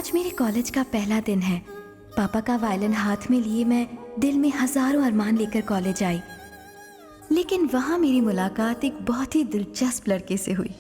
आज मेरे कॉलेज का पहला दिन है। पापा का वायलिन हाथ में लिए मैं दिल में हजारों अरमान लेकर कॉलेज आई, लेकिन वहां मेरी मुलाकात एक बहुत ही दिलचस्प लड़के से हुई।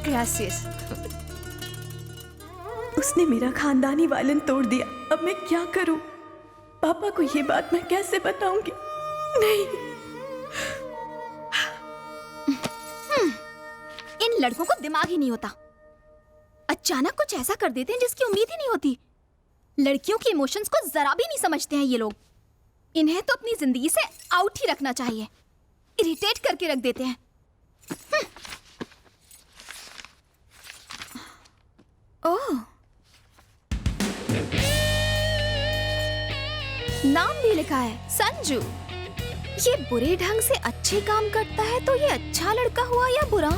ग्रासियस। उसने मेरा खानदानी वायलिन तोड़ दिया। अब मैं क्या करूं? पापा को ये बात मैं कैसे बताऊंगी? नहीं। इन लड़कों को दिमाग ही नहीं होता। अचानक कुछ ऐसा कर देते हैं जिसकी उम्मीद ही नहीं होती। लड़कियों के इमोशंस को जरा भी नहीं समझते हैं ये लोग। इन्हें तो अपनी जिंदगी से आउट ही रखना चाहिए। इरिटेट करके रख देते हैं। ओह, नाम भी लिखा है संजू। ये बुरे ढंग से अच्छे काम करता है तो ये अच्छा लड़का हुआ या बुरा?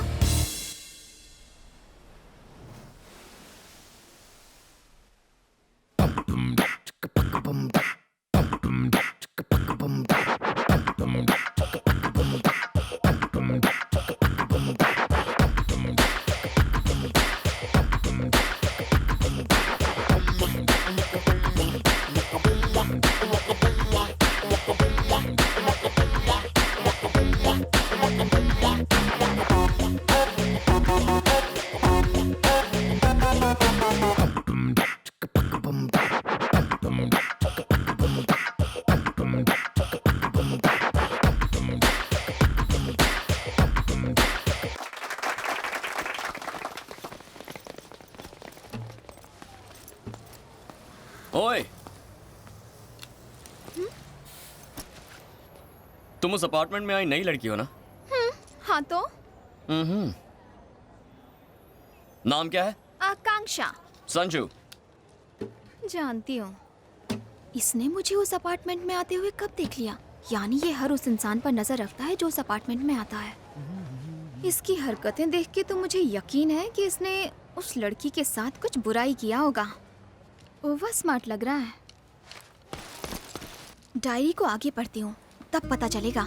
ओए, तुम उस अपार्टमेंट में आई नई लड़की हो ना? हाँ तो? नाम क्या है? आकांक्षा। संजू। जानती हूँ। इसने मुझे उस अपार्टमेंट में आते हुए कब देख लिया? यानी ये हर उस इंसान पर नजर रखता है जो उस अपार्टमेंट में आता है। इसकी हरकतें देख के तो मुझे यकीन है कि इसने उस लड़की के साथ कुछ बुराई किया होगा। ओवर स्मार्ट लग रहा है। डायरी को आगे पढ़ती हूँ, तब पता चलेगा।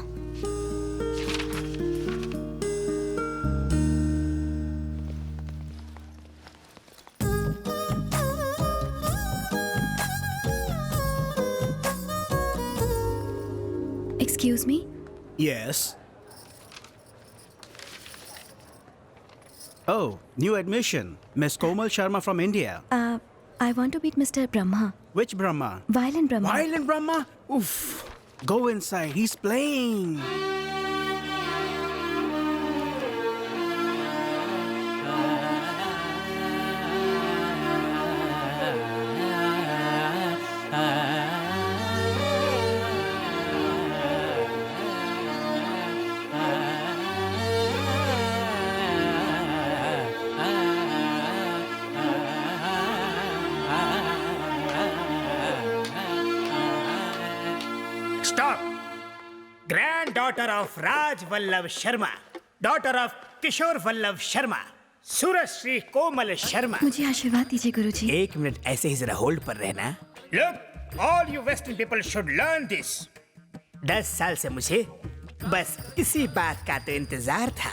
Excuse me? Yes. Oh, new admission. Miss Komal Sharma from India. I want to meet Mr. Brahma. Which Brahma? Violin Brahma. Violin Brahma? Oof. Go inside. He's playing. Granddaughter of Raj Vallabh Sharma, daughter of Kishore Vallabh Sharma, Surshri Komal Sharma. मुझे आशीर्वाद दीजिए गुरुजी। एक minute ऐसे ही जरा hold पर रहना। Look, all you western people should learn this. 10 साल से मुझे बस इसी बात का तो इंतजार था,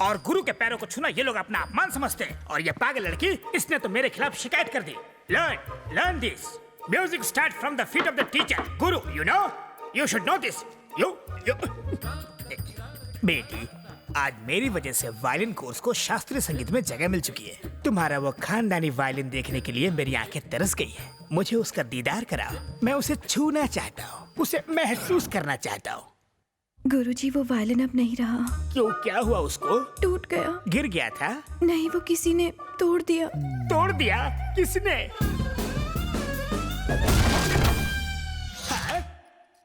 और गुरु के पैरों को छूना ये लोग अपना अपमान समझते हैं, और ये पागल लड़की इसने तो मेरे खिलाफ शिकायत कर दी। Learn this. Music start from the feet of the teacher. Guru, you know, you should know this. You बेटी, आज मेरी वजह से वायलिन कोर्स को शास्त्रीय संगीत में जगह मिल चुकी है। तुम्हारा वो खानदानी वायलिन देखने के लिए मेरी आंखें तरस गई है। मुझे उसका दीदार कराओ। मैं उसे छूना चाहता हूँ, उसे महसूस करना चाहता हूँ। गुरुजी, वो वायलिन अब नहीं रहा। क्यों, क्या हुआ उसको? टूट गया। गिर गया था? नहीं, वो किसी ने तोड़ दिया। तोड़ दिया? किसने? हाँ?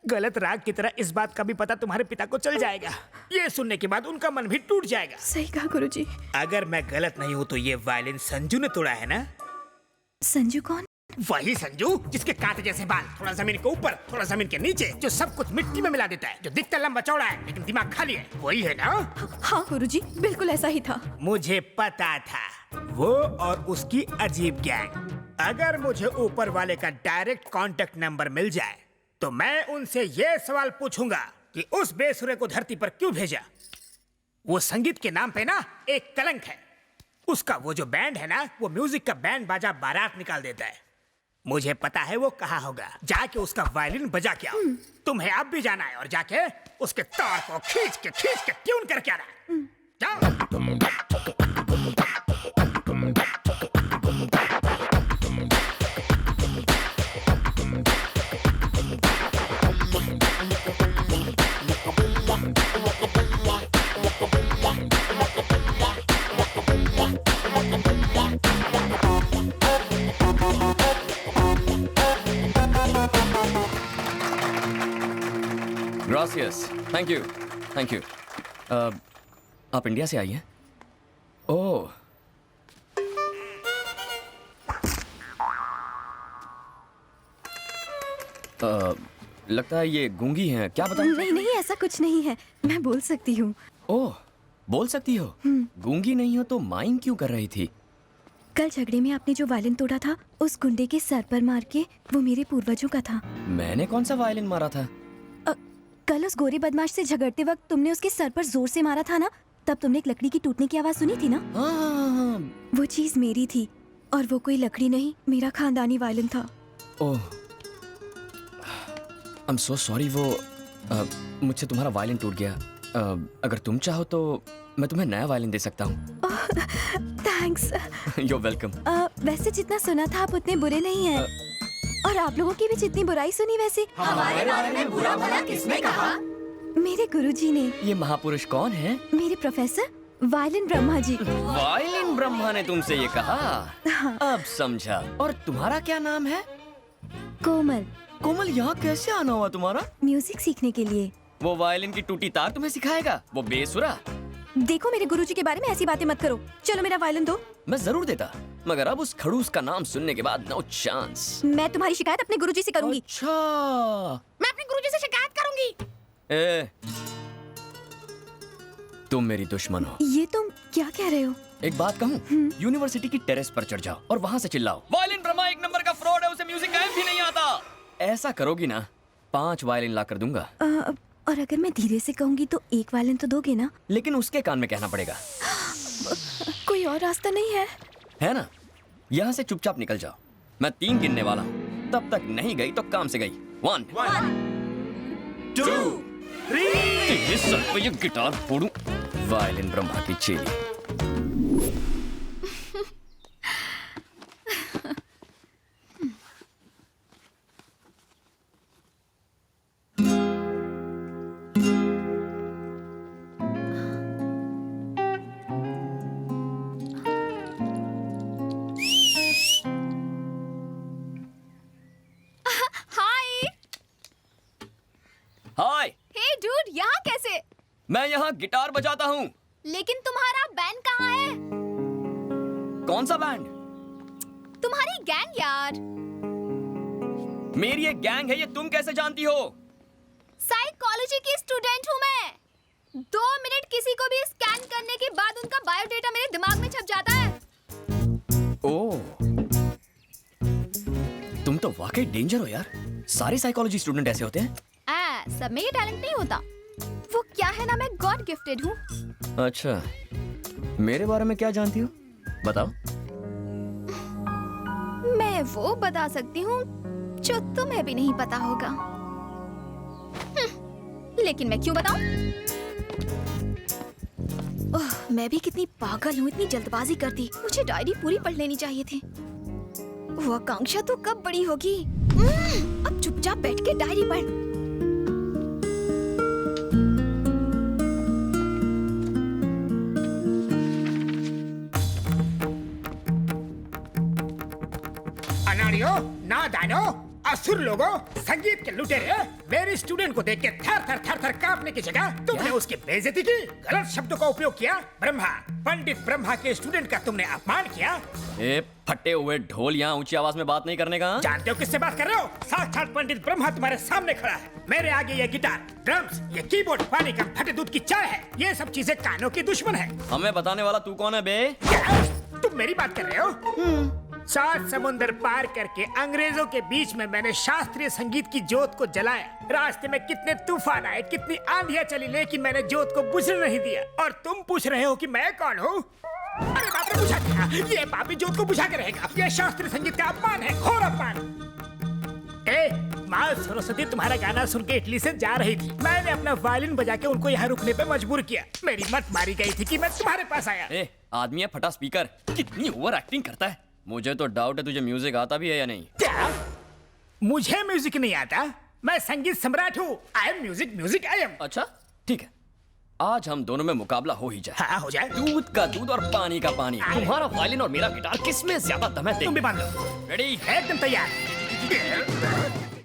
गलत राग की तरह इस बात का भी पता तुम्हारे पिता को चल जाएगा। ये सुनने के बाद उनका मन भी टूट जाएगा। सही कहा गुरुजी। अगर मैं गलत नहीं हूँ तो ये वायलिन संजू ने तोड़ा है ना? संजू कौन? वही संजू जिसके कांटे जैसे बाल, थोड़ा जमीन के ऊपर थोड़ा जमीन के नीचे, जो सब कुछ मिट्टी में मिला देता है, जो दिखता लंबा चौड़ा है लेकिन दिमाग खाली है। वही है ना? हाँ गुरुजी, बिल्कुल ऐसा ही था। मुझे पता था, वो और उसकी अजीब गैंग। अगर मुझे ऊपर वाले का डायरेक्ट कांटेक्ट नंबर मिल जाए तो मैं उनसे ये सवाल पूछूंगा कि उस बेसुरे को धरती पर क्यों भेजा। वो संगीत के नाम पे ना एक कलंक है। उसका वो जो बैंड है ना, वो म्यूजिक का बैंड बाजा बारात निकाल देता है। मुझे पता है वो कहाँ होगा। जाके उसका वायलिन बजा के आओ। तुम्हें अब भी जाना है और जाके उसके तार को खींच के ट्यून करके आना। जाओ। Gracious, thank you, thank you. आप इंडिया से आई हैं? ओह, लगता है ये गूंगी हैं, क्या बताऊं? नहीं नहीं, ऐसा कुछ नहीं है, मैं बोल सकती हूँ। ओह, बोल सकती हो? गूंगी नहीं हो तो माइंग क्यों कर रही थी? कल झगड़े में आपने जो वायलिन तोड़ा था, उस गुंडे के सर पर मार के, वो मेरे पूर्वजों का था। मैंने कौन सा वायलिन मारा था? कल उस गोरे बदमाश से झगड़ते वक्त तुमने उसके सर पर जोर से मारा था ना, तब तुमने एक लकड़ी की टूटने की आवाज सुनी थी ना? हाँ। वो चीज मेरी थी, और वो कोई लकड़ी नहीं, मेरा खानदानी वायलिन था। ओह, आई एम सो सॉरी। वो मुझसे तुम्हारा वायलिन टूट गया। अगर तुम चाहो तो मैं तुम्हें नया वायलिन दे सकता हूँ। थैंक्स। You welcome. वैसे जितना सुना था आप उतने बुरे नहीं हैं। और आप लोगों की भी जितनी बुराई सुनी वैसे हमारे बारे में बुरा भला किसने कहा? मेरे गुरुजी ने। ये महापुरुष कौन है? मेरे professor violin Brahma ji. Violin Brahma ने तुमसे ये कहा? हाँ। अब समझा। और तुम्हारा क्या नाम है? कोमल। कोमल, यहाँ कैसे आना हुआ तुम्हारा? म्यूजिक सीखने के लिए। वो वायलिन की टूटी तार तुम्हें सिखाएगा, वो बेसुरा? देखो, मेरे गुरुजी के बारे में ऐसी बातें मत करो। चलो मेरा वायलिन दो। मैं जरूर देता, मगर अब उस खड़ूस का नाम सुनने के बाद नो चांस। मैं तुम्हारी शिकायत अपने गुरुजी से करूंगी। अच्छा, मैं अपने गुरुजी से शिकायत करूंगी। ए, तुम मेरी दुश्मन हो। ये तुम क्या कह रहे हो? एक बात कहूँ, यूनिवर्सिटी की टेरेस पर चढ़ जाओ और वहाँ से चिल्लाओ, वायलिन ब्रह्मा एक नंबर का फ्रॉड है, उसे म्यूजिक गायब भी नहीं आता। ऐसा करोगी ना, 5 वायलिन ला कर दूंगा। और अगर मैं धीरे से कहूंगी तो एक वायलिन तो दोगे ना? लेकिन उसके कान में कहना पड़ेगा। कोई और रास्ता नहीं है ना? यहाँ से चुपचाप निकल जाओ। मैं 3 गिनने वाला हूँ, तब तक नहीं गई तो काम से गई। 1 2 3। इस सर पे ये गिटार फोड़ूं। वायलिन ब्रह्मा की चेली। हाय। हे डूड, यहाँ कैसे? मैं यहाँ गिटार बजाता हूँ। लेकिन तुम्हारा बैंड कहाँ है? कौन सा बैंड? तुम्हारी गैंग यार। मेरी एक गैंग है, ये तुम कैसे जानती हो? साइकोलॉजी की स्टूडेंट हूँ मैं। 2 मिनट किसी को भी स्कैन करने के बाद उनका बायोडेटा मेरे दिमाग में छप जाता है। ओह, तुम तो वाकई डेंजर हो यार। सारे साइकोलॉजी स्टूडेंट ऐसे होते हैं? सब में ये टैलेंट नहीं होता। वो क्या है ना, मैं गॉड गिफ्टेड हूँ। अच्छा, मेरे बारे में क्या जानती हो? बताओ। मैं वो बता सकती हूँ जो तुम्हें भी नहीं पता होगा। लेकिन मैं क्यों बताऊं? ओह, मैं भी कितनी पागल हूँ, इतनी जल्दबाजी करती। मुझे डायरी पूरी पढ़ लेनी चाहिए थी। वो आकांक्षा तो कब बड़ी होगी? अब चुपचाप बैठ के डायरी पढ़। अनाड़ियों, नादानों, असुर लोगों, संगीत के लुटेरे, मेरे स्टूडेंट को देख के थर थर थर थर कांपने की जगह तुमने उसकी बेइज्जती की, गलत शब्दों का उपयोग किया। ब्रह्मा, पंडित ब्रह्मा के स्टूडेंट का तुमने अपमान किया। ए फटे हुए ढोल, यहाँ ऊंची आवाज में बात नहीं करने का। जानते हो किससे बात कर रहे हो? साक्षात पंडित ब्रह्मा तुम्हारे सामने खड़ा है। मेरे आगे ये गिटार, ड्रम्स, ये कीबोर्ड पानी कम फटे दूध की चाय है। ये सब चीजें कानों की दुश्मन है। हमें बताने वाला तू कौन है बे? क्या? तुम मेरी बात कर रहे हो? 7 समुंदर पार करके अंग्रेजों के बीच में मैंने शास्त्रीय संगीत की जोत को जलाया। रास्ते में कितने तूफान आए, कितनी आंधियां चली, लेकिन मैंने जोत को बुझने नहीं दिया। और तुम पूछ रहे हो कि मैं कौन हूँ? अरे बाप रे, बुझा क्या? ये पापी जोत को बुझा के रहेगा। ये शास्त्रीय संगीत का अपमान है, घोर अपमान। माँ सरस्वती तुम्हारा गाना सुन के इटली से जा रही थी। मैंने अपना वायलिन बजा के उनको यहाँ रुकने पे मजबूर किया। मेरी मत मारी गई थी कि मैं तुम्हारे पास आया। आदमी है फटा स्पीकर, कितनी ओवर एक्टिंग करता है। मुझे तो डाउट है तुझे म्यूजिक आता भी है या नहीं। क्या? मुझे म्यूजिक नहीं आता? मैं संगीत सम्राट हूँ। I am music I am. अच्छा ठीक है, आज हम दोनों में मुकाबला हो ही जाए। हाँ, हो जाए। दूध का दूध और पानी का पानी। तुम्हारा वायलिन और मेरा गिटार, किसमें ज्यादा दम है? तुम भी मान लो। रेडी? एकदम तैयार।